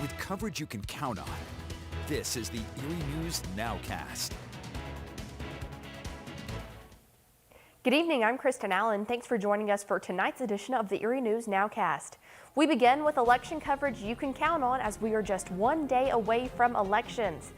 with coverage you can count on. This is the Erie News NOWCAST. Good evening, I'm Kristen Allen. Thanks for joining us for tonight's edition of the Erie News NOWCAST. We begin with election coverage you can count on as we are just one day away from elections.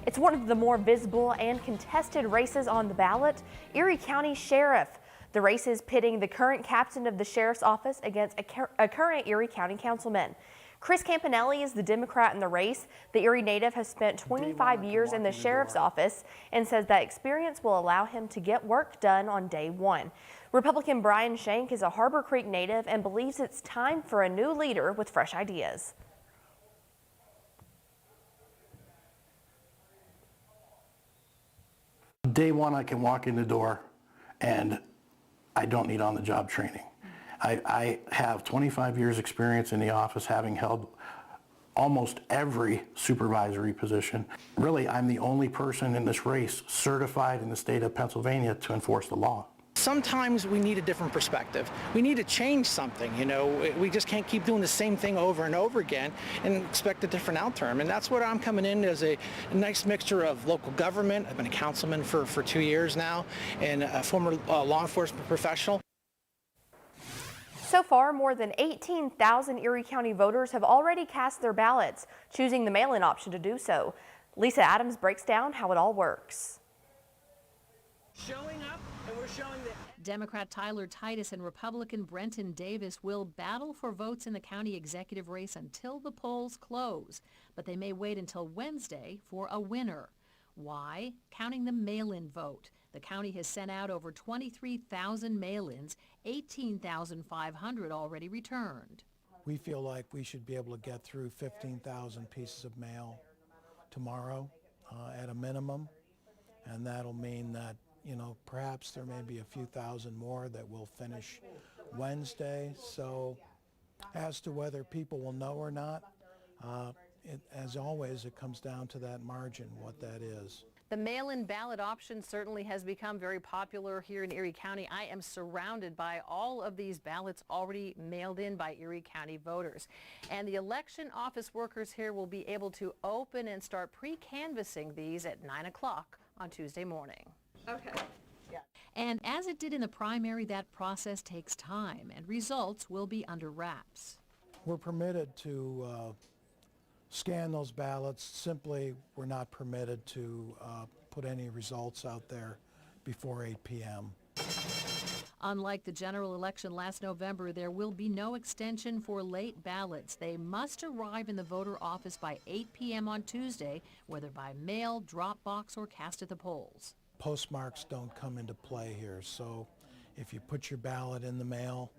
It's one of the more visible and contested races on the ballot, Erie County Sheriff. The race is pitting the current captain of the Sheriff's Office against a current Erie County councilman. Chris Campanelli is the Democrat in the race. The Erie native has spent 25 years in the Sheriff's Office and says that experience will allow him to get work done on day one. Republican Brian Shank is a Harbor Creek native and believes it's time for a new leader with fresh ideas. Day one, I can walk in the door and I don't need on-the-job training. I have 25 years experience in the office, having held almost every supervisory position. Really, I'm the only person in this race certified in the state of Pennsylvania to enforce the law. Sometimes we need a different perspective. We need to change something, you know. We just can't keep doing the same thing over and over again and expect a different outcome. And that's what I'm coming in as a nice mixture of local government. I've been a councilman for 2 years now and a former law enforcement professional. So far, more than 18,000 Erie County voters have already cast their ballots, choosing the mail-in option to do so. Lisa Adams breaks down how it all works. Showing up, and we're showing that Democrat Tyler Titus and Republican Brenton Davis will battle for votes in the county executive race until the polls close, but they may wait until Wednesday for a winner. Why? Counting the mail-in vote. The county has sent out over 23,000 mail-ins, 18,500 already returned. We feel like we should be able to get through 15,000 pieces of mail tomorrow at a minimum, and that'll mean that, you know, perhaps there may be a few thousand more that will finish Wednesday. So as to whether people will know or not, as always, it comes down to that margin, what that is. The mail-in ballot option certainly has become very popular here in Erie County. I am surrounded by all of these ballots already mailed in by Erie County voters. And the election office workers here will be able to open and start pre-canvassing these at 9 o'clock on Tuesday morning. Okay. Yeah. And as it did in the primary, that process takes time and results will be under wraps. We're permitted to scan those ballots. Simply, we're not permitted to put any results out there before 8 p.m. Unlike the general election last November, there will be no extension for late ballots. They must arrive in the voter office by 8 p.m. on Tuesday, whether by mail, drop box, or cast at the polls. Postmarks don't come into play here, so if you put your ballot in the mail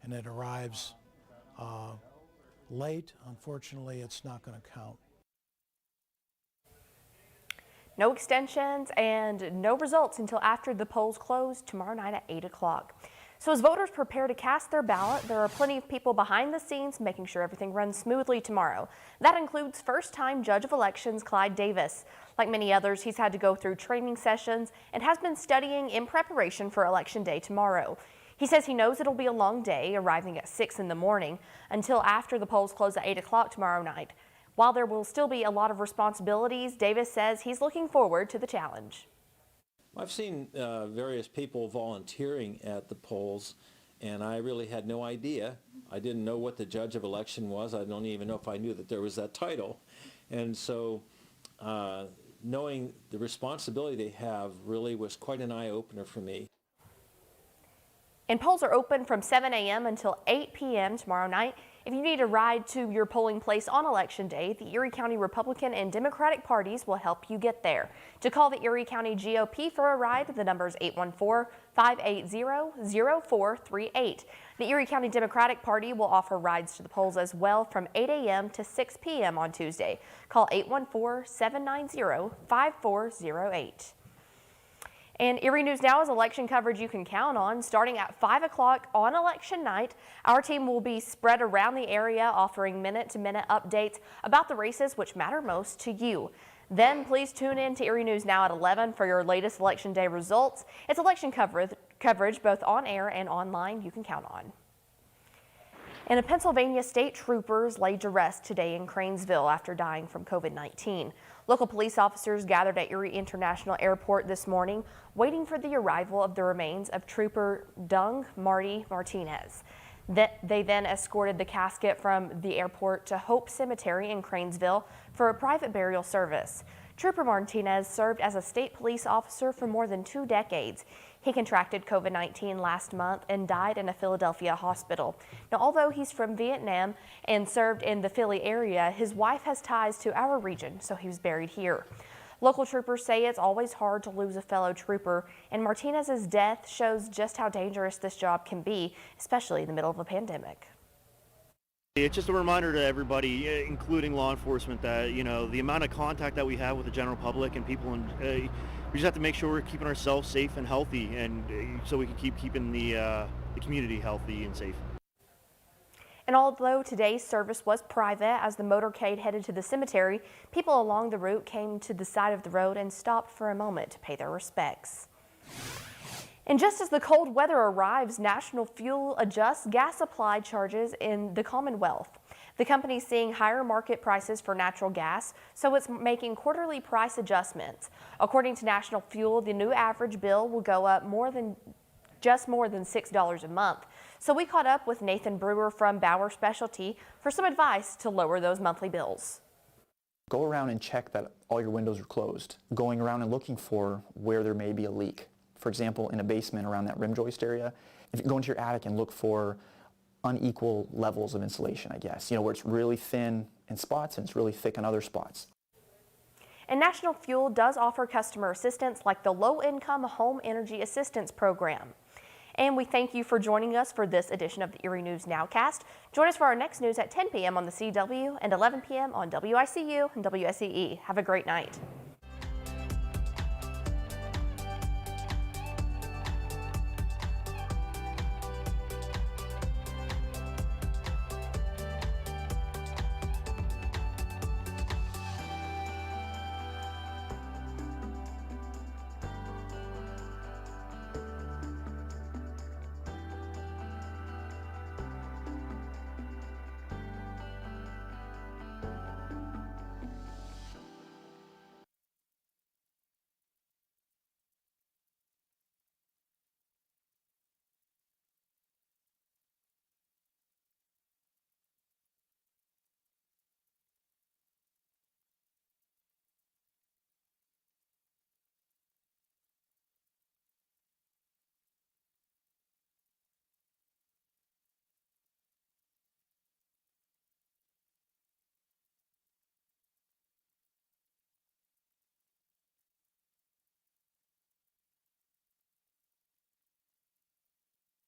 and it arrives late, unfortunately, it's not going to count. No extensions and no results until after the polls close tomorrow night at 8 o'clock. So as voters prepare to cast their ballot, there are plenty of people behind the scenes making sure everything runs smoothly tomorrow. That includes first-time Judge of Elections Clyde Davis. Like many others, he's had to go through training sessions and has been studying in preparation for Election Day tomorrow. He says he knows it'll be a long day, arriving at 6 in the morning until after the polls close at 8 o'clock tomorrow night. While there will still be a lot of responsibilities, Davis says he's looking forward to the challenge. I've seen various people volunteering at the polls, and I really had no idea. I didn't know what the Judge of Election was. I don't even know if I knew that there was that title. And so knowing the responsibility they have really was quite an eye-opener for me. And polls are open from 7 a.m. until 8 p.m. tomorrow night. If you need a ride to your polling place on Election Day, the Erie County Republican and Democratic parties will help you get there. To call the Erie County GOP for a ride, the number is 814-580-0438. The Erie County Democratic Party will offer rides to the polls as well from 8 a.m. to 6 p.m. on Tuesday. Call 814-790-5408. And Erie News Now is election coverage you can count on. Starting at 5 o'clock on election night, our team will be spread around the area offering minute-to-minute updates about the races which matter most to you. Then please tune in to Erie News Now at 11 for your latest Election Day results. It's election coverage both on air and online you can count on. And a Pennsylvania state troopers laid to rest today in Cranesville after dying from COVID-19. Local police officers gathered at Erie International Airport this morning, waiting for the arrival of the remains of Trooper Dung Marty Martinez. They then escorted the casket from the airport to Hope Cemetery in Cranesville for a private burial service. Trooper Martinez served as a state police officer for more than 2 decades. He contracted COVID-19 last month and died in a Philadelphia hospital. Now, although he's from Vietnam and served in the Philly area, his wife has ties to our region, so he was buried here. Local troopers say it's always hard to lose a fellow trooper, and Martinez's death shows just how dangerous this job can be, especially in the middle of a pandemic. It's just a reminder to everybody, including law enforcement, that, you know, the amount of contact that we have with the general public and people, we just have to make sure we're keeping ourselves safe and healthy, and so we can keep keeping the community healthy and safe. And although today's service was private, as the motorcade headed to the cemetery, people along the route came to the side of the road and stopped for a moment to pay their respects. And just as the cold weather arrives, National Fuel adjusts gas supply charges in the Commonwealth. The company is seeing higher market prices for natural gas, so it's making quarterly price adjustments. According to National Fuel, the new average bill will go up more than $6 a month. So we caught up with Nathan Brewer from Bauer Specialty for some advice to lower those monthly bills. Go around and check that all your windows are closed. Going around and looking for where there may be a leak. For example, in a basement around that rim joist area, if you go into your attic and look for unequal levels of insulation, I guess, where it's really thin in spots and it's really thick in other spots. And National Fuel does offer customer assistance like the Low-Income Home Energy Assistance Program. And we thank you for joining us for this edition of the Erie News Nowcast. Join us for our next news at 10 p.m. on the CW and 11 p.m. on WICU and WSEE. Have a great night.